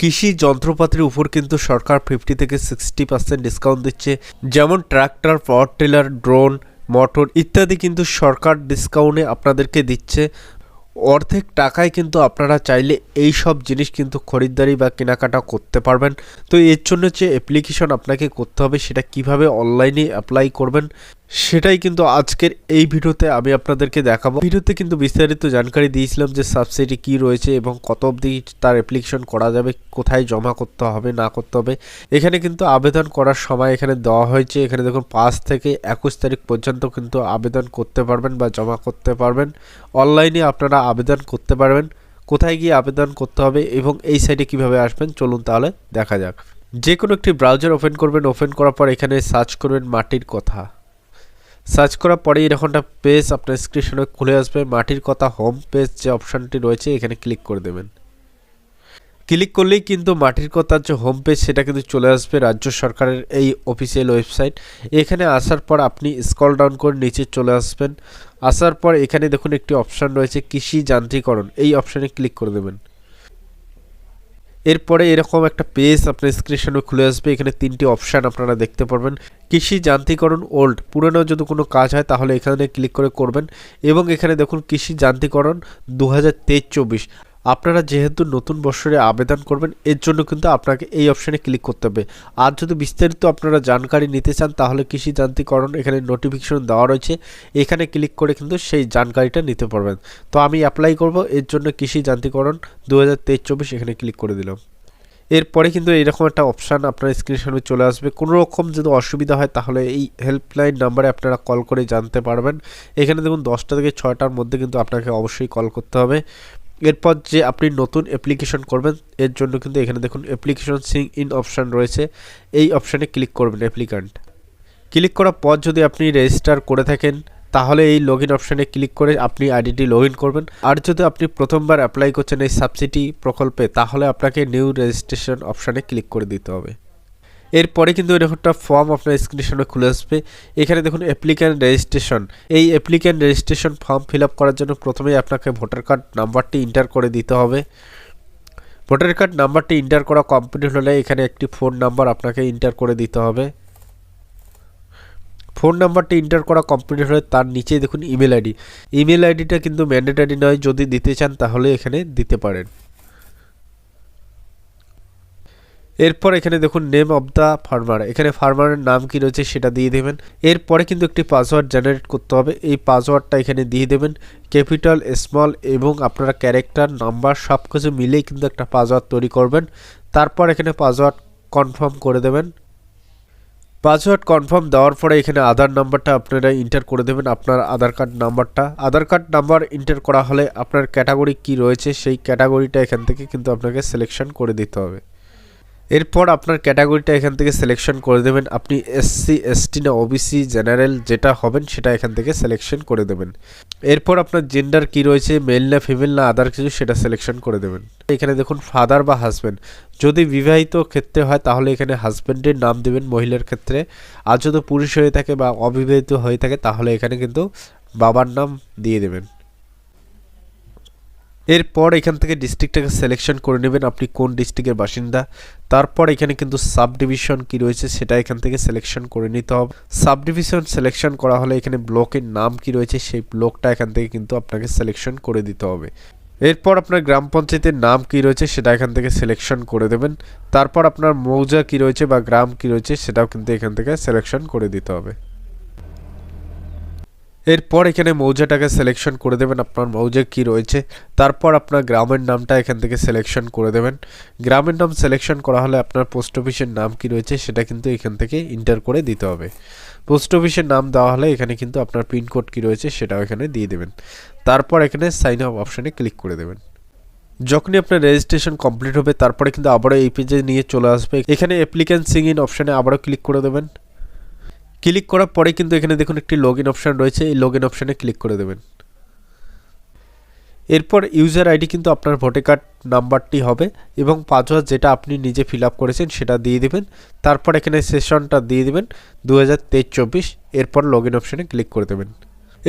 কৃষি যন্ত্রপাতির উপর কিন্তু সরকার 50 থেকে 60% ডিসকাউন্ট দিচ্ছে। যেমন tractor, power tiller, drone, motor ইত্যাদি কিন্তু সরকার ডিসকাউন্টে আপনাদেরকে দিচ্ছে। অর্ধেক টাকায় কিন্তু আপনারা চাইলে এই সব জিনিস কিন্তু খরিদ্দারি বা কেনাকাটা করতে পারবেন। তো এর জন্য যে অ্যাপ্লিকেশন আপনাকে করতে হবে সেটা কিভাবে অনলাইনে অ্যাপ্লাই করবেন সেটাই কিন্তু আজকের এই ভিডিওতে আমি আপনাদেরকে দেখাবো। ভিডিওতে কিন্তু বিস্তারিত জানকারি দিয়েছিলাম যে সাবসিডি কি রয়েছে এবং কত অবধি তার অ্যাপ্লিকেশন করা যাবে, কোথায় জমা করতে হবে না করতে হবে। এখানে কিন্তু আবেদন করার সময় এখানে দেওয়া হয়েছে, এখানে দেখুন 5 থেকে 21 তারিখ পর্যন্ত কিন্তু আবেদন করতে পারবেন বা জমা করতে পারবেন। অনলাইনে আপনারা আবেদন করতে পারবেন। কোথায় গিয়ে আবেদন করতে হবে এবং এই সাইটে কিভাবে আসবেন চলুন তাহলে দেখা যাক। যে কোনো একটি ব্রাউজার ওপেন করবেন, ওপেন করার পর এখানে সার্চ করবেন মাটির কথা। সার্চ করার পরে এরকম একটা পেজ আপনার স্ক্রিনে খুলে আসবে। মাটির কথা হোম পেজ যে অপশানটি রয়েছে এখানে ক্লিক করে দেবেন। ক্লিক করলেই কিন্তু মাটির কথার যে হোম পেজ সেটা কিন্তু চলে আসবে রাজ্য সরকারের এই অফিসিয়াল ওয়েবসাইট। এখানে আসার পর আপনি স্ক্রল ডাউন করে নিচে চলে আসবেন। আসার পর এখানে দেখুন একটি অপশান রয়েছে কৃষি যান্ত্রিকরণ, এই অপশানে ক্লিক করে দেবেন। এরপরে এরকম একটা পেজ আপনার স্ক্রিনে খুলে আসবে। এখানে 3টি অপশান আপনারা দেখতে পারবেন। কৃষি যান্ত্রিকরণ ওল্ড, পুরনো যদি কোনো কাজ হয় তাহলে এখানে ক্লিক করে করবেন। এবং এখানে দেখুন কৃষি যান্ত্রিকরণ 2023-24, আপনারা যেহেতু নতুন বছরে আবেদন করবেন এর জন্য কিন্তু আপনাকে এই অপশানে ক্লিক করতে হবে। আর যদি বিস্তারিত আপনারা জানকারি নিতে চান তাহলে কৃষি যান্ত্রিকরণ এখানে নোটিফিকেশন দেওয়া রয়েছে, এখানে ক্লিক করে কিন্তু সেই জানকারিটা নিতে পারবেন। তো আমি অ্যাপ্লাই করব, এর জন্য কৃষি যান্ত্রিকরণ 2023-24 এখানে ক্লিক করে দিলাম। এরপরে কিন্তু এরকম একটা অপশান আপনার স্ক্রিনের সামনে চলে আসবে। কোনো রকম যদি অসুবিধা হয় তাহলে এই হেল্পলাইন নাম্বারে আপনারা কল করে জানতে পারবেন। এখানে দেখুন 10টা থেকে 6টার মধ্যে কিন্তু আপনাকে অবশ্যই কল করতে হবে। এরপর যে আপনি নতুন অ্যাপ্লিকেশন করবেন এর জন্য কিন্তু এখানে দেখুন অ্যাপ্লিকেশন সিং ইন অপশান রয়েছে, এই অপশানে ক্লিক করবেন। অ্যাপ্লিক্যান্ট ক্লিক করার পর যদি আপনি রেজিস্টার করে থাকেন তাহলে এই লগইন অপশানে ক্লিক করে আপনি আইডিটি লগইন করবেন। আর যদি আপনি প্রথমবার অ্যাপ্লাই করছেন এই সাবসিডি প্রকল্পে তাহলে আপনাকে নিউ রেজিস্ট্রেশন অপশানে ক্লিক করে দিতে হবে। এরপরে কিন্তু এরকম একটা ফর্ম আপনার স্ক্রিনের সামনে খুলে আসবে। এখানে দেখুন অ্যাপ্লিক্যান্ট রেজিস্ট্রেশন, এই applicant registration form fill up করার জন্য প্রথমেই আপনাকে ভোটার কার্ড নাম্বারটি এন্টার করে দিতে হবে। ভোটার কার্ড নাম্বারটি এন্টার করা কমপ্লিট হলে এখানে একটি ফোন নাম্বার আপনাকে এন্টার করে দিতে হবে। ফোন নাম্বারটি এন্টার করা কমপ্লিট হলে তার নিচে দেখুন ইমেল আইডি। ইমেল আইডিটা কিন্তু ম্যান্ডেটরি নয়, যদি দিতে চান তাহলে এখানে দিতে পারেন। এরপর এখানে দেখুন নেম অফ দ্য ফার্মার, এখানে ফার্মারের নাম কি রয়েছে সেটা দিয়ে দেবেন। এরপরে কিন্তু একটি পাসওয়ার্ড জেনারেট করতে হবে, এই পাসওয়ার্ডটা এখানে দিয়ে দেবেন। ক্যাপিটাল, স্মল এবং আপনারা ক্যারেক্টার, নাম্বার সব কিছু মিলেই কিন্তু একটা পাসওয়ার্ড তৈরি করবেন। তারপর এখানে পাসওয়ার্ড কনফার্ম করে দেবেন। পাসওয়ার্ড কনফার্ম দেওয়ার পরে এখানে আধার নাম্বারটা আপনারা এন্টার করে দেবেন, আপনার আধার কার্ড নাম্বারটা। আধার কার্ড নাম্বার এন্টার করা হলে আপনার ক্যাটাগরি কি রয়েছে সেই ক্যাটাগরিটা এখান থেকে কিন্তু আপনাকে সিলেকশন করে দিতে হবে। এরপর আপনার ক্যাটাগরিটা এখান থেকে সিলেকশন করে দেবেন। আপনি এসসি, এসটি না ওবিসি, জেনারেল যেটা হবেন সেটা এখান থেকে সিলেকশন করে দেবেন। এরপর আপনার জেন্ডার কি রয়েছে, মেল না ফিমেল না আদার কিছু সেটা সিলেকশন করে দেবেন। এখানে দেখুন ফাদার বা হাজব্যান্ড, যদি বিবাহিত ক্ষেত্রে হয় তাহলে এখানে হাজব্যান্ডের নাম দেবেন মহিলার ক্ষেত্রে। আর যদি পুরুষ হয়ে থাকে বা অবিবাহিত হয়ে থাকে তাহলে এখানে কিন্তু বাবার নাম দিয়ে দেবেন। এরপর এখান থেকে ডিস্ট্রিক্টটাকে সিলেকশন করে নেবেন আপনি কোন ডিস্ট্রিক্টের বাসিন্দা। তারপর এখানে কিন্তু সাব ডিভিশন কি রয়েছে সেটা এখান থেকে সিলেকশন করে নিতে হবে। সাব ডিভিশন সিলেকশন করা হলে এখানে ব্লকের নাম কি রয়েছে সেই ব্লকটা এখান থেকে কিন্তু আপনাকে সিলেকশন করে দিতে হবে। এরপর আপনার গ্রাম পঞ্চায়েতের নাম কি রয়েছে সেটা এখান থেকে সিলেকশন করে দেবেন। তারপর আপনার মৌজা কি রয়েছে বা গ্রাম কি রয়েছে সেটাও কিন্তু এখান থেকে সিলেকশন করে দিতে হবে। এরপর এখানে মৌজাটাকে সিলেকশন করে দেবেন আপনার মৌজা কি রয়েছে। তারপর আপনার গ্রামের নামটা এখান থেকে সিলেকশন করে দেবেন। গ্রামের নাম সিলেকশন করা হলে আপনার পোস্ট অফিসের নাম কি রয়েছে সেটা কিন্তু এখান থেকে এন্টার করে দিতে হবে। পোস্ট অফিসের নাম দেওয়া হলে এখানে কিন্তু আপনার পিনকোড কি রয়েছে সেটাও এখানে দিয়ে দেবেন। তারপর এখানে সাইন আপ অপশানে ক্লিক করে দেবেন। যখনই আপনার রেজিস্ট্রেশন কমপ্লিট হবে তারপরে কিন্তু আবারও এই পেজে নিয়ে চলে আসবে। এখানে অ্যাপ্লিক্যান্ট সিং ইন অপশানে আবারও ক্লিক করে দেবেন। ক্লিক করার পরে কিন্তু এখানে দেখুন একটি লগইন অপশান রয়েছে, এই লগইন অপশানে ক্লিক করে দেবেন। এরপর ইউজার আইডি কিন্তু আপনার ভোটার কার্ড নাম্বারটি হবে এবং পাসওয়ার্ড যেটা আপনি নিজে ফিল আপ করেছেন সেটা দিয়ে দেবেন। তারপর এখানে সেশনটা দিয়ে দেবেন 2023-24। এরপর লগইন অপশানে ক্লিক করে দেবেন।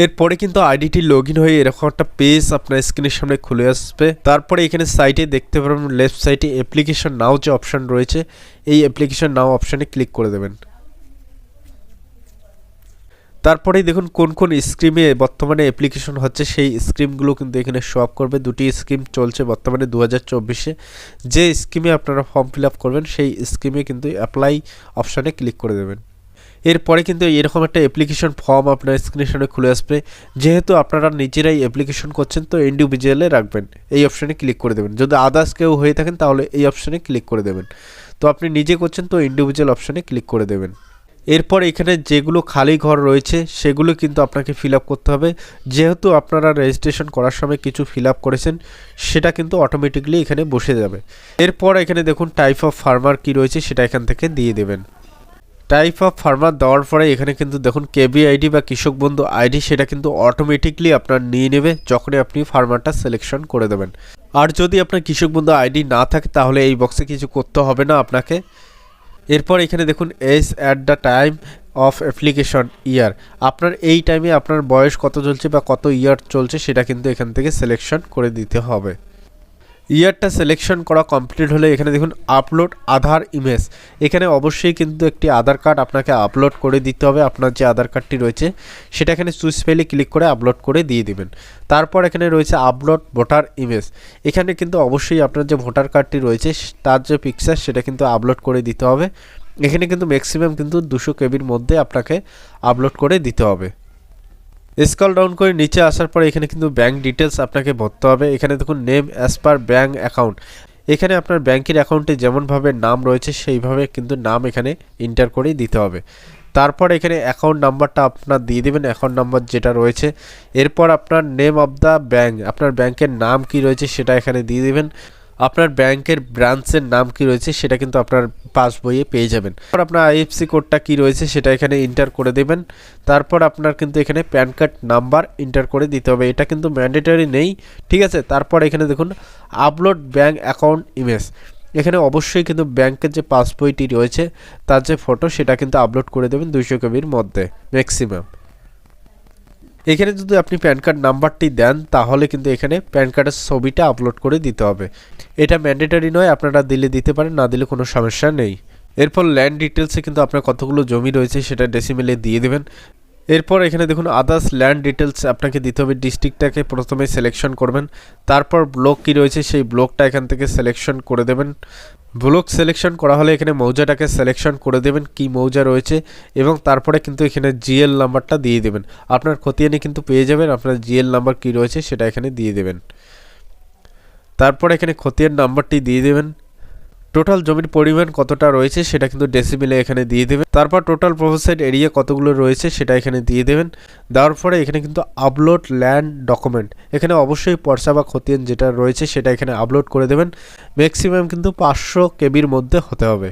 এরপরে কিন্তু আইডিটি লগ ইন হয়ে এরকম একটা পেজ আপনার স্ক্রিনের সামনে খুলে আসবে। তারপরে এখানে সাইটে দেখতে পারবেন লেফট সাইডে অ্যাপ্লিকেশন নাও যে অপশন রয়েছে, এই অ্যাপ্লিকেশন নাও অপশানে ক্লিক করে দেবেন। তারপরেই দেখুন কোন কোন স্কিমে বর্তমানে অ্যাপ্লিকেশন হচ্ছে, সেই স্কিমগুলো কিন্তু এখানে শো আপ করবে। দুটি স্কিম চলছে বর্তমানে 2024-এ। যে স্কিমে আপনারা ফর্ম ফিল আপ করবেন সেই স্কিমে কিন্তু অ্যাপ্লাই অপশানে ক্লিক করে দেবেন। এরপরে কিন্তু এরকম একটা অ্যাপ্লিকেশন ফর্ম আপনার স্ক্রিনের সামনে খুলে আসবে। যেহেতু আপনারা নিজেরাই অ্যাপ্লিকেশন করছেন তো ইন্ডিভিজুয়ালে রাখবেন, এই অপশানে ক্লিক করে দেবেন। যদি আদার্স কেউ হয়ে থাকেন তাহলে এই অপশানে ক্লিক করে দেবেন। তো আপনি নিজে করছেন তো ইন্ডিভিজুয়াল অপশানে ক্লিক করে দেবেন। এরপর এখানে যেগুলো খালি ঘর রয়েছে সেগুলো কিন্তু আপনাকে ফিল আপ করতে হবে। যেহেতু আপনারা রেজিস্ট্রেশন করার সময় কিছু ফিল আপ করেছেন, সেটা কিন্তু অটোমেটিকলি এখানে বসে যাবে। এরপর এখানে দেখুন টাইপ অফ ফার্মার কি রয়েছে সেটা এখান থেকে দিয়ে দেবেন। টাইপ অফ ফার্মার দেওয়ার পরে এখানে কিন্তু দেখুন কেবি আইডি বা কৃষক বন্ধু আইডি, সেটা কিন্তু অটোমেটিকলি আপনার নিয়ে নেবে যখনই আপনি ফার্মারটা সিলেকশন করে দেবেন। আর যদি আপনার কৃষক বন্ধু আইডি না থাকে তাহলে এই বক্সে কিছু করতে হবে না আপনাকে। এরপর এখানে দেখুন age at the time of application year, আপনার এই টাইমে আপনার বয়স কত চলছে বা কত ইয়ার চলছে সেটা কিন্তু এখান থেকে সিলেকশন করে দিতে হবে। ইয়ারটা সিলেকশন করা কমপ্লিট হলে এখানে দেখুন আপলোড আধার ইমেজ, এখানে অবশ্যই কিন্তু একটি আধার কার্ড আপনাকে আপলোড করে দিতে হবে। আপনার যে আধার কার্ডটি রয়েছে সেটা এখানে চুজ ফাইলে ক্লিক করে আপলোড করে দিয়ে দিবেন। তারপর এখানে রয়েছে আপলোড ভোটার ইমেজ, এখানে কিন্তু অবশ্যই আপনার যে ভোটার কার্ডটি রয়েছে তার যে পিকচার সেটা কিন্তু আপলোড করে দিতে হবে। এখানে কিন্তু ম্যাক্সিমাম কিন্তু 200 কেবির মধ্যে আপনাকে আপলোড করে দিতে হবে। স্ক্রল ডাউন করে নিচে আসার পরে এখানে কিন্তু ব্যাঙ্ক ডিটেলস আপনাকে ভরতে হবে। এখানে দেখুন name as per bank account, এখানে আপনার ব্যাংকের অ্যাকাউন্টে যেমনভাবে নাম রয়েছে সেইভাবে কিন্তু নাম এখানে এন্টার করে দিতে হবে। তারপর এখানে অ্যাকাউন্ট নাম্বারটা আপনার দিয়ে দেবেন, অ্যাকাউন্ট নাম্বার যেটা রয়েছে। এরপর আপনার নেম অফ দ্য ব্যাঙ্ক, আপনার ব্যাংকের নাম কি রয়েছে সেটা এখানে দিয়ে দেবেন। আপনার ব্যাংকের ব্রাঞ্চের নাম কি রয়েছে সেটা কিন্তু আপনার পাসবইয়ে পেয়ে যাবেন। তারপর আপনার আইএফসি কোডটা কি রয়েছে সেটা এখানে এন্টার করে দেবেন। তারপর আপনার কিন্তু এখানে প্যান কার্ড নাম্বার এন্টার করে দিতে হবে, এটা কিন্তু ম্যান্ডেটরি নেই, ঠিক আছে। তারপর এখানে দেখুন আপলোড ব্যাঙ্ক অ্যাকাউন্ট ইমেজ, এখানে অবশ্যই কিন্তু ব্যাংকের যে পাসবইটি রয়েছে তার যে ফটো সেটা কিন্তু আপলোড করে দেবেন 200 কেবির মধ্যে ম্যাক্সিমাম। এখানে যদি আপনি প্যান কার্ড নাম্বারটি দেন তাহলে কিন্তু এখানে প্যান কার্ডের ছবিটা আপলোড করে দিতে হবে। এটা ম্যান্ডেটরি নয়, আপনারা দিলে দিতে পারেন, না দিলে কোনো সমস্যা নেই। এরপর ল্যান্ড ডিটেলসে কিন্তু আপনার কতগুলো জমি রয়েছে সেটা ডেসিমেলে দিয়ে দেবেন। এরপর এখানে দেখুন আদার্স ল্যান্ড ডিটেলস আপনাকে দিতে হবে। ডিস্ট্রিক্টটাকে প্রথমে সিলেকশন করবেন, তারপর ব্লক কি রয়েছে সেই ব্লকটা এখান থেকে সিলেকশন করে দেবেন। ব্লক সিলেকশন করা হলে এখানে মৌজাটাকে সিলেকশন করে দেবেন কি মৌজা রয়েছে, এবং তারপরে কিন্তু এখানে জিএল নাম্বারটা দিয়ে দেবেন। আপনার খতিয়ানে কিন্তু পেয়ে যাবেন, আপনার জিএল নাম্বার কি রয়েছে সেটা এখানে দিয়ে দেবেন। তারপর এখানে খতিয়ান নাম্বারটি দিয়ে দেবেন। টোটাল জমির পরিমাণ কতটা রয়েছে সেটা কিন্তু ডেসিমেলে এখানে দিয়ে দেবেন। তারপর টোটাল প্রপোজাল এরিয়া কতগুলো রয়েছে সেটা এখানে দিয়ে দেবেন। দেওয়ার পরে এখানে কিন্তু আপলোড ল্যান্ড ডকুমেন্ট, এখানে অবশ্যই পর্চা বা খতিয়ান যেটা রয়েছে সেটা এখানে আপলোড করে দেবেন। ম্যাক্সিমাম কিন্তু 500 কেবির মধ্যে হতে হবে।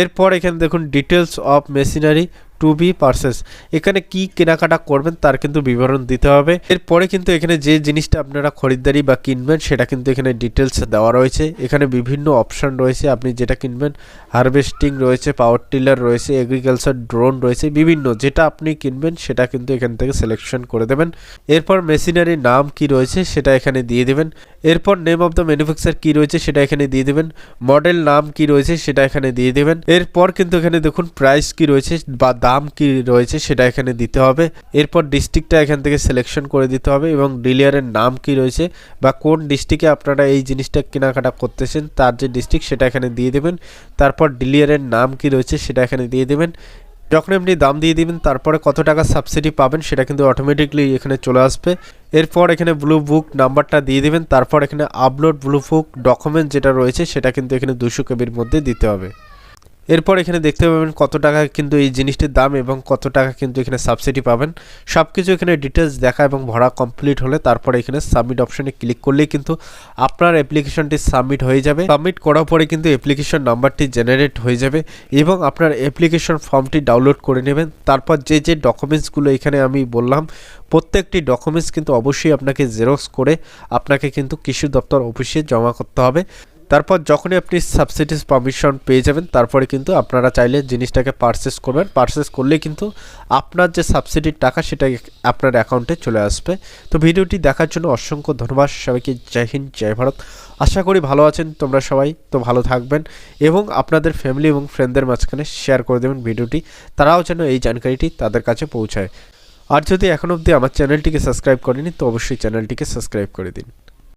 এরপর এখানে দেখুন details of machinery to be purchase, এখানে কি কেনাকাটা করবেন তার কিন্তু বিবরণ দিতে হবে। এরপরে কিন্তু এখানে যে জিনিসটা আপনারা খরিদ্দারি বা কিনবেন সেটা কিন্তু এখানে ডিটেলস দেওয়া রয়েছে। এখানে বিভিন্ন অপশান রয়েছে, আপনি যেটা কিনবেন হারভেস্টিং রয়েছে, পাওয়ার টিলার রয়েছে, এগ্রিকালচার ড্রোন রয়েছে, বিভিন্ন যেটা আপনি কিনবেন সেটা কিন্তু এখান থেকে সিলেকশন করে দেবেন। এরপর মেশিনারির নাম কি রয়েছে সেটা এখানে দিয়ে দেবেন। এরপর নেম অফ দ্য ম্যানুফ্যাকচার কি রয়েছে সেটা এখানে দিয়ে দেবেন। মডেল নাম কি রয়েছে সেটা এখানে দিয়ে দেবেন। এরপর কিন্তু এখানে দেখুন প্রাইস কি রয়েছে বা দাম কি রয়েছে সেটা এখানে দিতে হবে। এরপর ডিস্ট্রিক্টটা এখান থেকে সিলেকশন করে দিতে হবে, এবং ডিলারের নাম কি রয়েছে বা কোন ডিস্ট্রিক্টে আপনারা এই জিনিসটা কেনাকাটা করতেছেন তার যে ডিস্ট্রিক্ট সেটা এখানে দিয়ে দেবেন। তারপর ডিলারের নাম কি রয়েছে সেটা এখানে দিয়ে দেবেন। যখন আপনি দাম দিয়ে দিবেন তারপরে কত টাকা সাবসিডি পাবেন সেটা কিন্তু অটোমেটিকলি এখানে চলে আসবে। এরপর এখানে ব্লু বুক নাম্বারটা দিয়ে দিবেন। তারপর এখানে আপলোড ব্লু বুক ডকুমেন্ট যেটা রয়েছে সেটা কিন্তু এখানে 200 কেবির মধ্যে দিতে হবে। এরপর এখানে দেখতে পাবেন কত টাকা কিন্তু এই জিনিসটির দাম এবং কত টাকা কিন্তু এখানে সাবসিডি পাবেন। সব কিছু এখানে ডিটেলস দেখা এবং ভরা কমপ্লিট হলে তারপরে এখানে সাবমিট অপশনে ক্লিক করলেই কিন্তু আপনার অ্যাপ্লিকেশনটি সাবমিট হয়ে যাবে। সাবমিট করার পরে কিন্তু অ্যাপ্লিকেশন নাম্বারটি জেনারেট হয়ে যাবে এবং আপনার অ্যাপ্লিকেশন ফর্মটি ডাউনলোড করে নেবেন। তারপর যে যে ডকুমেন্টসগুলো এখানে আমি বললাম প্রত্যেকটি ডকুমেন্টস কিন্তু অবশ্যই আপনাকে জেরক্স করে আপনাকে কিন্তু কৃষি দপ্তর অফিসে জমা করতে হবে। তারপর যখনই আপনি সাবসিডিজ পারমিশন পেয়ে যাবেন তারপরে কিন্তু আপনারা চাইলে জিনিসটাকে পারচেস করবেন। পারচেস করলে কিন্তু আপনার যে সাবসিডির টাকা সেটা আপনার অ্যাকাউন্টে চলে আসবে। তো ভিডিওটি দেখার জন্য অসংখ্য ধন্যবাদ সবাইকে। জয় হিন্দ, জয় ভারত। আশা করি ভালো আছেন তোমরা সবাই, তো ভালো থাকবেন এবং আপনাদের ফ্যামিলি এবং ফ্রেন্ডদের মাঝখানে শেয়ার করে দেবেন ভিডিওটি, তারাও যেন এই জানকারিটি তাদের কাছে পৌঁছায়। আর যদি এখন অবধি আমার চ্যানেলটিকে সাবস্ক্রাইব করেনি তো অবশ্যই চ্যানেলটিকে সাবস্ক্রাইব করে দিন।